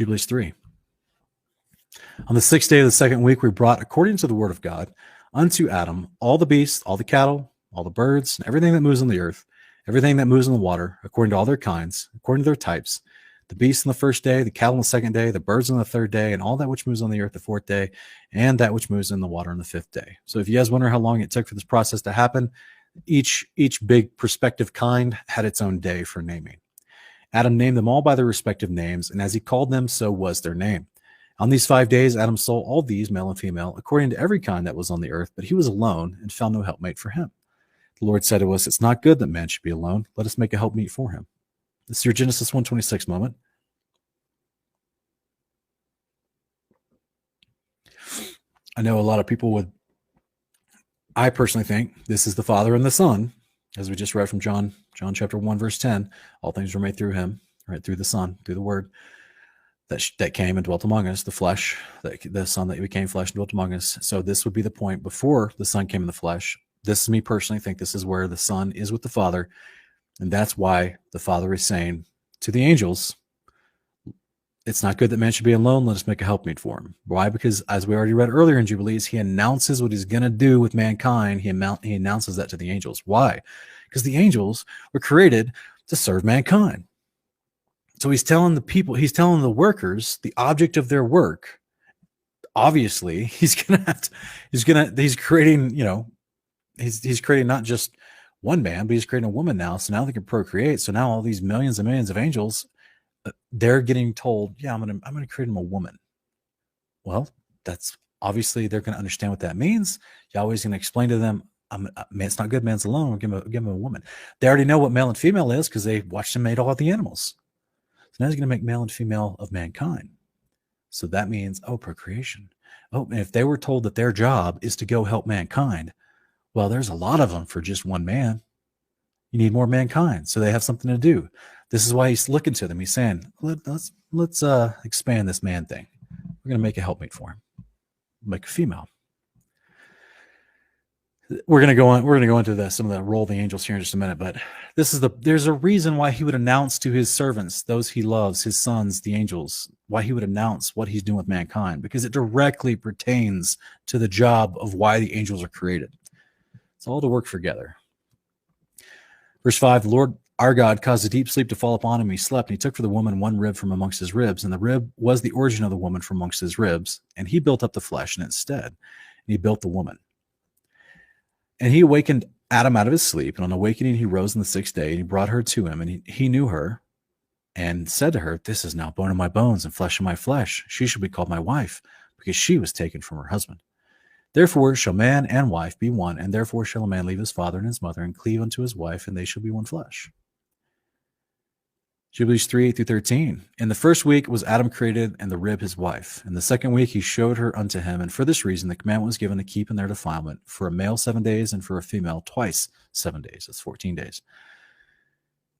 Jubilees 3. On the 6th day of the 2nd week, we brought, according to the word of God, unto Adam all the beasts, all the cattle, all the birds, and everything that moves on the earth, everything that moves in the water, according to all their kinds, according to their types, the beasts on the 1st day, the cattle on the 2nd day, the birds on the 3rd day, and all that which moves on the earth the 4th day, and that which moves in the water on the 5th day. So if you guys wonder how long it took for this process to happen, each big prospective kind had its own day for naming. Adam named them all by their respective names, and as he called them, so was their name. On these 5 days, Adam saw all these, male and female, according to every kind that was on the earth, but he was alone and found no helpmate for him. The Lord said to us, it's not good that man should be alone. Let us make a helpmeet for him. This is your Genesis 1:26 moment. I know a lot of people would, I personally think this is the Father and the Son, as we just read from John chapter 1, verse 10. All things were made through him, right? Through the Son, through the Word that came and dwelt among us, the flesh, the Son that became flesh and dwelt among us. So this would be the point before the Son came in the flesh. This is me personally think this is where the Son is with the Father. And that's why the Father is saying to the angels, it's not good that man should be alone. Let us make a helpmeet for him. Why? Because as we already read earlier in Jubilees, he announces what he's going to do with mankind. He announces that to the angels. Why? Because the angels were created to serve mankind. So he's telling the people, he's telling the workers, the object of their work. Obviously, he's creating, he's creating not just one man, but he's creating a woman now. So now they can procreate. So now all these millions and millions of angels, they're getting told, yeah, I'm going to create them a woman. Well, that's obviously they're going to understand what that means. Yahweh's going to explain to them, man, it's not good man's alone. We'll give him a woman. They already know what male and female is because they watched him made all of the animals. So now he's going to make male and female of mankind. So that means, procreation. And if they were told that their job is to go help mankind, well, there's a lot of them for just one man. You need more mankind. So they have something to do. This is why he's looking to them. He's saying, let's expand this man thing. We're going to make a helpmate for him. Make a female. We're going to go into some of the role of the angels here in just a minute, but there's a reason why he would announce to his servants, those he loves, his sons, the angels, why he would announce what he's doing with mankind, because it directly pertains to the job of why the angels are created. It's all to work together. Verse 5, the Lord our God caused a deep sleep to fall upon him. He slept, and he took for the woman one rib from amongst his ribs, and the rib was the origin of the woman from amongst his ribs, and he built up the flesh in its stead, and he built the woman. And he awakened Adam out of his sleep, and on awakening he rose on the 6th day, and he brought her to him, and he knew her, and said to her, this is now bone of my bones and flesh of my flesh. She shall be called my wife, because she was taken from her husband. Therefore shall man and wife be one, and therefore shall a man leave his father and his mother, and cleave unto his wife, and they shall be one flesh. Jubilees 3:8-13. In the first week was Adam created, and the rib his wife. In the 2nd week he showed her unto him, and for this reason the commandment was given to keep in their defilement, for a male 7 days, and for a female twice 7 days. That's 14 days.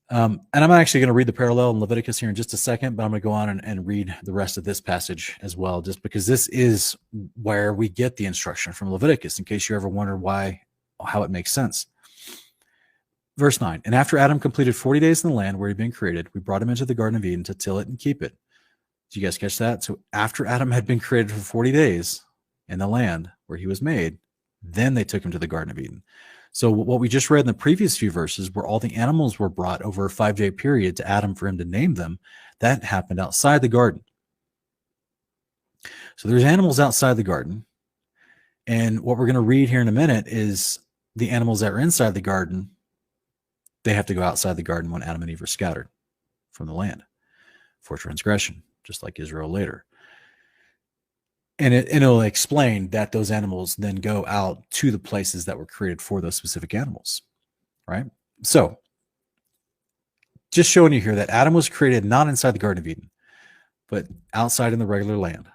And I'm actually going to read the parallel in Leviticus here in just a second, but I'm going to go on and read the rest of this passage as well, just because this is where we get the instruction from Leviticus, in case you ever wonder how it makes sense. Verse 9, and after Adam completed 40 days in the land where he'd been created, we brought him into the Garden of Eden to till it and keep it. Did you guys catch that? So after Adam had been created for 40 days in the land where he was made, then they took him to the Garden of Eden. So what we just read in the previous few verses, where all the animals were brought over a 5-day period to Adam for him to name them, that happened outside the garden. So there's animals outside the garden. And what we're going to read here in a minute is the animals that are inside the garden, they have to go outside the garden when Adam and Eve are scattered from the land for transgression, just like Israel later. And it'll explain that those animals then go out to the places that were created for those specific animals, right? So just showing you here that Adam was created not inside the Garden of Eden, but outside in the regular land.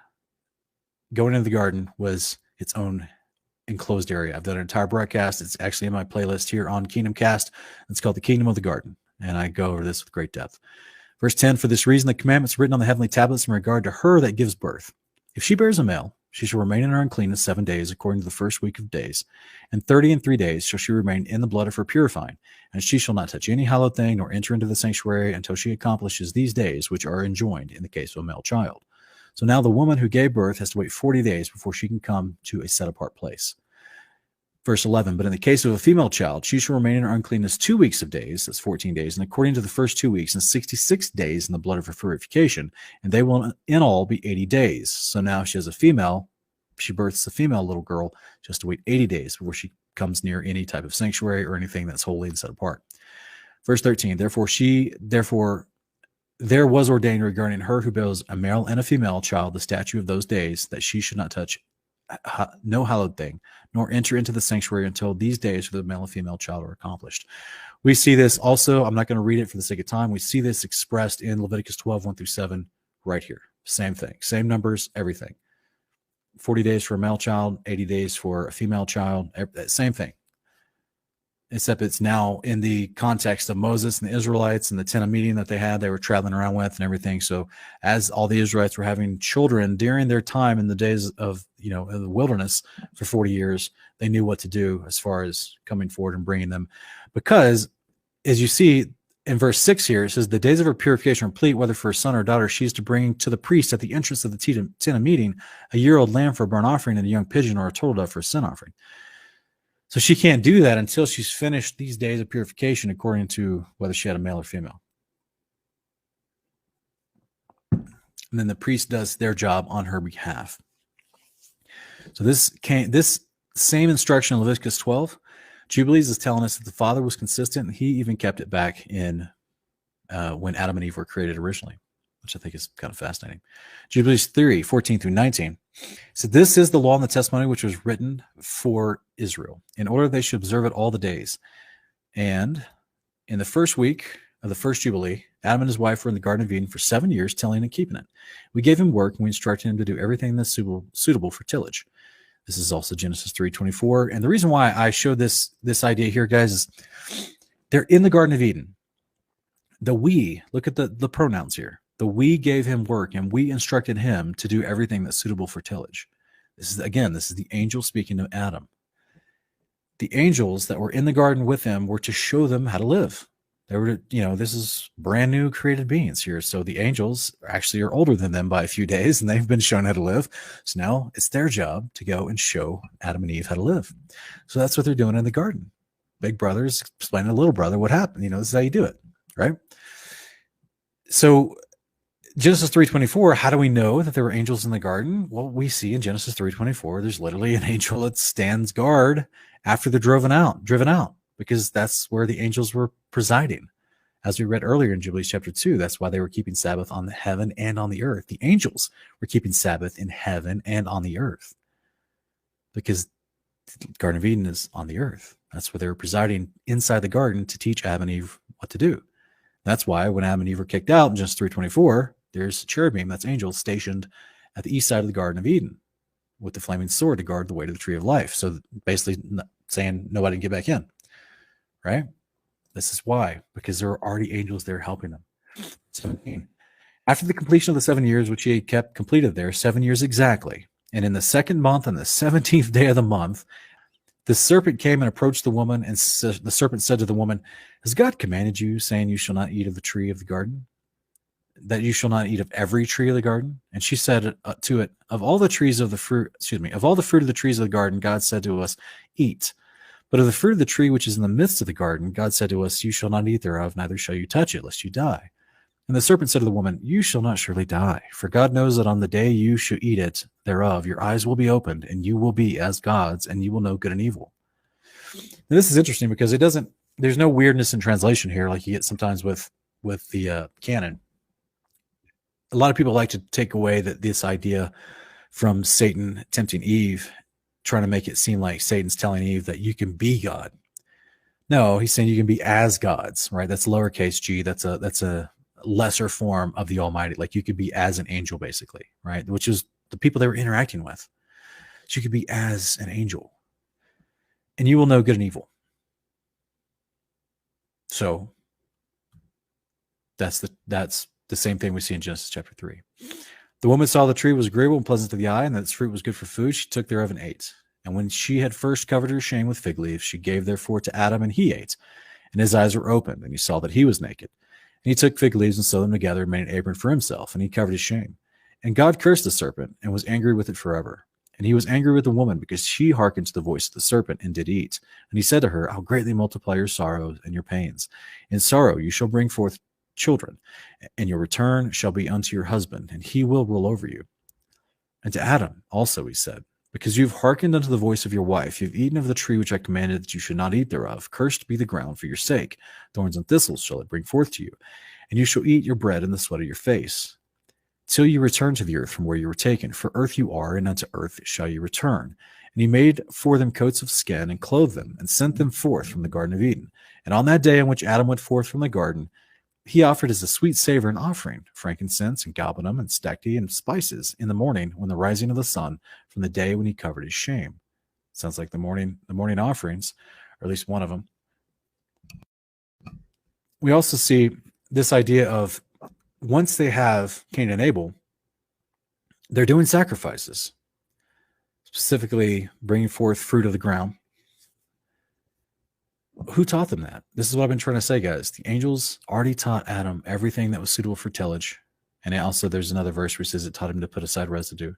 Going into the garden was its own enclosed area. I've done an entire broadcast. It's actually in my playlist here on Kingdomcast. It's called The Kingdom of the Garden, and I go over this with great depth. Verse 10, for this reason the commandments written on the heavenly tablets in regard to her that gives birth. If she bears a male, She shall remain in her uncleanness 7 days, according to the first week of days. And 30 and 3 days shall she remain in the blood of her purifying. And she shall not touch any hallowed thing, nor enter into the sanctuary until she accomplishes these days, which are enjoined in the case of a male child. So now the woman who gave birth has to wait 40 days before she can come to a set-apart place. Verse 11, but in the case of a female child, she shall remain in her uncleanness 2 weeks of days, that's 14 days, and according to the first 2 weeks, and 66 days in the blood of her purification, and they will in all be 80 days. So now she has a female, she births a female little girl, she has to wait 80 days before she comes near any type of sanctuary or anything that's holy and set apart. Verse 13, therefore there was ordained regarding her who bears a male and a female child the statute of those days, that she should not touch no hallowed thing, nor enter into the sanctuary until these days for the male and female child are accomplished. We see this also, I'm not going to read it for the sake of time, we see this expressed in Leviticus 12, 1-7, right here. Same thing, same numbers, everything. 40 days for a male child, 80 days for a female child, same thing. Except it's now in the context of Moses and the Israelites and the tent of meeting that they were traveling around with and everything. So as all the Israelites were having children during their time in the days of, in the wilderness for 40 years, they knew what to do as far as coming forward and bringing them. Because as you see in verse 6 here, it says, the days of her purification are complete, whether for a son or daughter, she is to bring to the priest at the entrance of the tent of meeting a year-old lamb for a burnt offering and a young pigeon or a turtle dove for a sin offering. So she can't do that until she's finished these days of purification, according to whether she had a male or female. And then the priest does their job on her behalf. So this same instruction in Leviticus 12, Jubilees is telling us that the Father was consistent, and he even kept it back in when Adam and Eve were created originally, which I think is kind of fascinating. Jubilees 3, 14-19. So this is the law and the testimony which was written for Israel, in order they should observe it all the days. And in the first week of the first Jubilee, Adam and his wife were in the Garden of Eden for 7 years, tilling and keeping it. We gave him work, and we instructed him to do everything that's suitable for tillage. This is also Genesis 3:24. And the reason why I show this idea here, guys, is they're in the Garden of Eden. The we, look at the pronouns here. The we gave him work, and we instructed him to do everything that's suitable for tillage. This is the angel speaking to Adam. The angels that were in the garden with him were to show them how to live. They were, this is brand new created beings here. So the angels actually are older than them by a few days, and they've been shown how to live. So now it's their job to go and show Adam and Eve how to live. So that's what they're doing in the garden. Big brother's explaining to little brother what happened. This is how you do it, right? So Genesis 3:24, how do we know that there were angels in the garden? Well, we see in Genesis 3:24, there's literally an angel that stands guard after they're driven out, because that's where the angels were presiding. As we read earlier in Jubilees chapter 2, that's why they were keeping Sabbath on the heaven and on the earth. The angels were keeping Sabbath in heaven and on the earth, because the Garden of Eden is on the earth. That's where they were presiding inside the garden to teach Adam and Eve what to do. That's why when Adam and Eve were kicked out in Genesis 3:24, there's a cherubim, that's angels, stationed at the east side of the Garden of Eden with the flaming sword to guard the way to the tree of life. So basically saying nobody can get back in, right? This is why, because there are already angels there helping them. 17. After the completion of the 7 years, which he had kept completed there, 7 years exactly, and in the second month, on the 17th day of the month, the serpent came and approached the woman, and the serpent said to the woman, has God commanded you, saying you shall not eat of the tree of the garden? That you shall not eat of every tree of the garden? And she said to it, of all the fruit of the trees of the garden, God said to us, eat. But of the fruit of the tree which is in the midst of the garden, God said to us, you shall not eat thereof, neither shall you touch it, lest you die. And the serpent said to the woman, you shall not surely die, for God knows that on the day you shall eat it thereof, your eyes will be opened, and you will be as gods, and you will know good and evil. And this is interesting because there's no weirdness in translation here like you get sometimes with the canon. A lot of people like to take away this idea from Satan tempting Eve, trying to make it seem like Satan's telling Eve that you can be God. No, he's saying you can be as gods, right? That's lowercase g. That's a lesser form of the Almighty. Like you could be as an angel, basically, right? Which is the people they were interacting with. So you could be as an angel, and you will know good and evil. So that's the same thing we see in Genesis chapter 3. The woman saw the tree was agreeable and pleasant to the eye, and that its fruit was good for food. She took thereof and ate. And when she had first covered her shame with fig leaves, she gave therefore to Adam, and he ate. And his eyes were opened, and he saw that he was naked. And he took fig leaves and sewed them together and made an apron for himself, and he covered his shame. And God cursed the serpent, and was angry with it forever. And he was angry with the woman, because she hearkened to the voice of the serpent, and did eat. And he said to her, I'll greatly multiply your sorrows and your pains. In sorrow you shall bring forth children, and your return shall be unto your husband, and he will rule over you. And to Adam also he said, because you've hearkened unto the voice of your wife, you've eaten of the tree which I commanded that you should not eat thereof. Cursed be the ground for your sake. Thorns and thistles shall it bring forth to you. And you shall eat your bread in the sweat of your face, till you return to the earth from where you were taken. For earth you are, and unto earth shall you return. And he made for them coats of skin, and clothed them, and sent them forth from the Garden of Eden. And on that day on which Adam went forth from the garden, he offered as a sweet savor an offering, frankincense and galbanum and stacte and spices in the morning when the rising of the sun from the day when he covered his shame. Sounds like the morning offerings, or at least one of them. We also see this idea of once they have Cain and Abel, they're doing sacrifices, specifically bringing forth fruit of the ground. Who taught them that? This is what I've been trying to say, guys. The angels already taught Adam everything that was suitable for tillage. And also there's another verse where it says it taught him to put aside residue.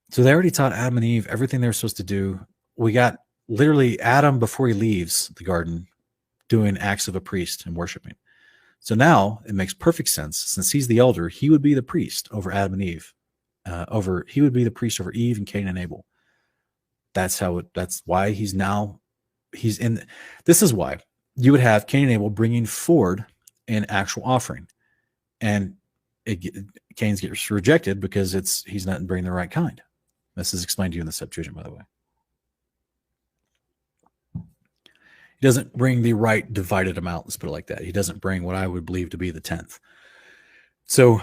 So they already taught Adam and Eve everything they were supposed to do. We got literally Adam before he leaves the garden doing acts of a priest and worshiping. So now it makes perfect sense. Since he's the elder, he would be the priest over Adam and Eve. He would be the priest over Eve and Cain and Abel. That's why he's in. This is why you would have Cain and Abel bringing forward an actual offering, and Cain's gets rejected because he's not bringing the right kind. This is explained to you in the Septuagint, by the way. He doesn't bring the right divided amount. Let's put it like that. He doesn't bring what I would believe to be the 10th. So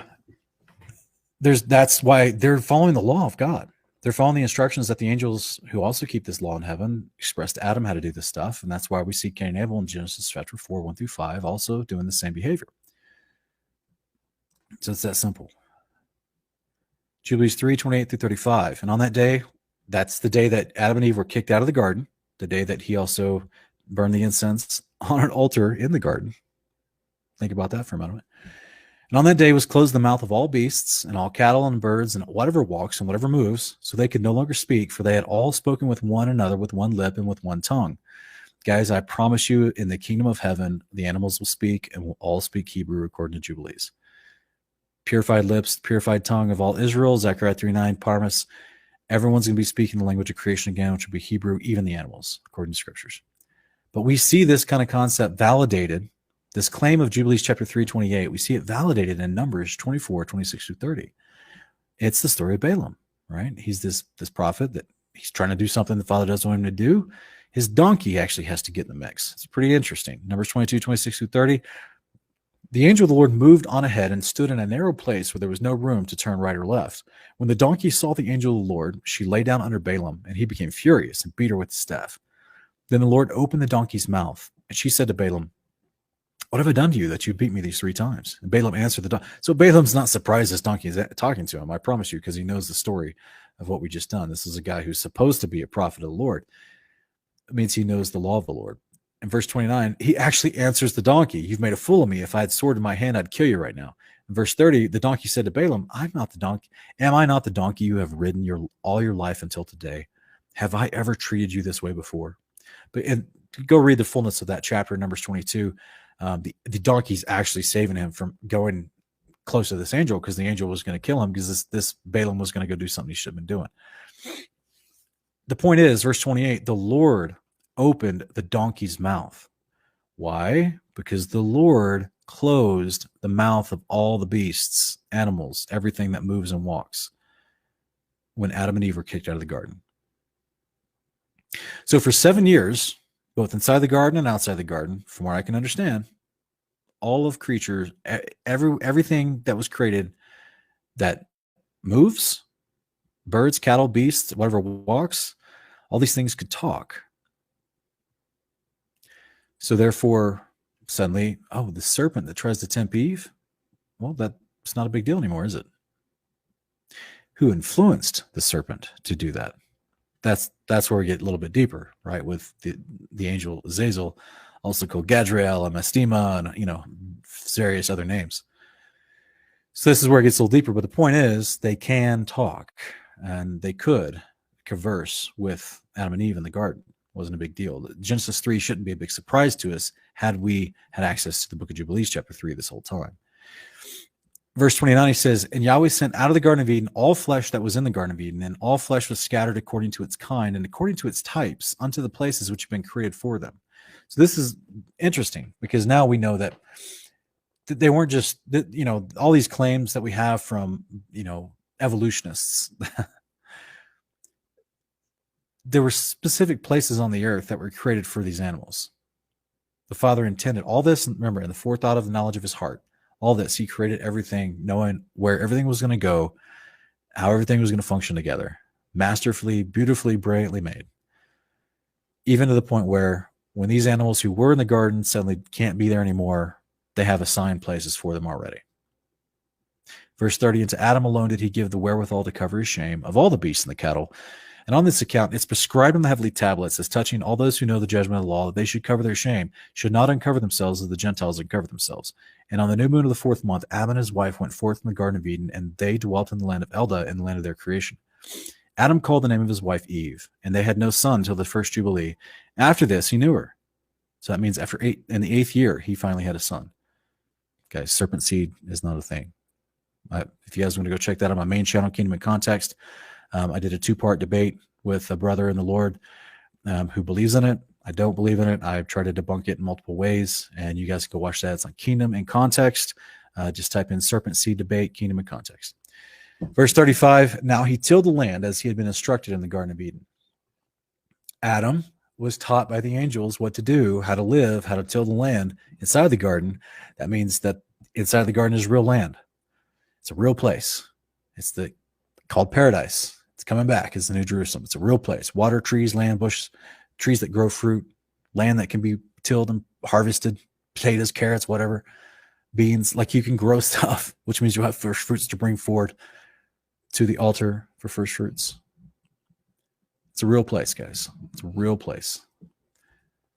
that's why they're following the law of God. They're following the instructions that the angels who also keep this law in heaven expressed to Adam how to do this stuff. And that's why we see Cain and Abel in Genesis chapter 4, 1 through 5, also doing the same behavior. So it's that simple. Jubilees 3, 28 through 35. And on that day, that's the day that Adam and Eve were kicked out of the garden, the day that he also burned the incense on an altar in the garden. Think about that for a moment. And on that day was closed the mouth of all beasts and all cattle and birds and whatever walks and whatever moves, so they could no longer speak, for they had all spoken with one another with one lip and with one tongue. Guys, I promise you, in the kingdom of heaven, the animals will speak and will all speak Hebrew according to Jubilees. Purified lips, purified tongue of all Israel, Zechariah 3:9, Parmas. Everyone's going to be speaking the language of creation again, which will be Hebrew, even the animals, according to scriptures. But we see this kind of concept validated. This claim of Jubilees chapter 3:28, we see it validated in Numbers 24, 26 through 30. It's the story of Balaam, right? He's this prophet that he's trying to do something the Father doesn't want him to do. His donkey actually has to get in the mix. It's pretty interesting. Numbers 22, 26 through 30. The angel of the Lord moved on ahead and stood in a narrow place where there was no room to turn right or left. When the donkey saw the angel of the Lord, she lay down under Balaam, and he became furious and beat her with his staff. Then the Lord opened the donkey's mouth, and she said to Balaam, what have I done to you that you beat me these 3 times? And Balaam answered the donkey. So Balaam's not surprised this donkey is talking to him, I promise you, because he knows the story of what we just done. This is a guy who's supposed to be a prophet of the Lord. It means he knows the law of the Lord. In verse 29, he actually answers the donkey. You've made a fool of me. If I had sword in my hand, I'd kill you right now. In verse 30, the donkey said to Balaam, I'm not the donkey. Am I not the donkey you have ridden all your life until today? Have I ever treated you this way before? But go read the fullness of that chapter, Numbers 22. The donkey's actually saving him from going close to this angel, because the angel was going to kill him, because this Balaam was going to go do something he should have been doing. The point is, verse 28, the Lord opened the donkey's mouth. Why? Because the Lord closed the mouth of all the beasts, animals, everything that moves and walks, when Adam and Eve were kicked out of the garden. So for 7 years, both inside the garden and outside the garden, from where I can understand, all of creatures, everything that was created that moves, birds, cattle, beasts, whatever walks, all these things could talk. So therefore, suddenly, the serpent that tries to tempt Eve, well, that's not a big deal anymore, is it? who influenced the serpent to do that. That's where we get a little bit deeper, right? With the angel Azazel, also called Gadriel and Mastema, and various other names. So this is where it gets a little deeper. But the point is, they can talk, and they could converse with Adam and Eve in the garden. It wasn't a big deal. Genesis 3 shouldn't be a big surprise to us had we had access to the book of Jubilees, chapter 3, this whole time. Verse 29, he says, "And Yahweh sent out of the Garden of Eden all flesh that was in the Garden of Eden, and all flesh was scattered according to its kind and according to its types unto the places which have been created for them." So this is interesting, because now we know that they weren't just, all these claims that we have from, evolutionists. There were specific places on the earth that were created for these animals. The Father intended all this, remember, in the forethought of the knowledge of his heart. All this, he created everything, knowing where everything was going to go, how everything was going to function together. Masterfully, beautifully, brilliantly made. Even to the point where when these animals who were in the garden suddenly can't be there anymore, they have assigned places for them already. Verse 30, "And to Adam alone did he give the wherewithal to cover his shame of all the beasts and the cattle. And on this account, it's prescribed on the heavenly tablets as touching all those who know the judgment of the law, that they should cover their shame, should not uncover themselves as the Gentiles uncover themselves. And on the new moon of the 4th month, Adam and his wife went forth from the Garden of Eden, and they dwelt in the land of Eldah, in the land of their creation. Adam called the name of his wife Eve, and they had no son till the first Jubilee. After this, he knew her." So that means in the 8th year, he finally had a son. Okay, serpent seed is not a thing. If you guys want to go check that on my main channel, Kingdom in Context, I did a 2-part debate with a brother in the Lord who believes in it. I don't believe in it. I've tried to debunk it in multiple ways, and you guys can go watch that. It's on Kingdom in Context. Just type in serpent seed debate, Kingdom in Context. Verse 35, "Now he tilled the land as he had been instructed in the Garden of Eden." Adam was taught by the angels what to do, how to live, how to till the land inside the garden. That means that inside the garden is real land. It's a real place. It's called paradise. It's coming back. It's the New Jerusalem. It's a real place. Water, trees, land, bushes, trees that grow fruit, land that can be tilled and harvested, potatoes, carrots, whatever, beans. Like, you can grow stuff, which means you have first fruits to bring forward to the altar for first fruits. It's a real place, guys. It's a real place.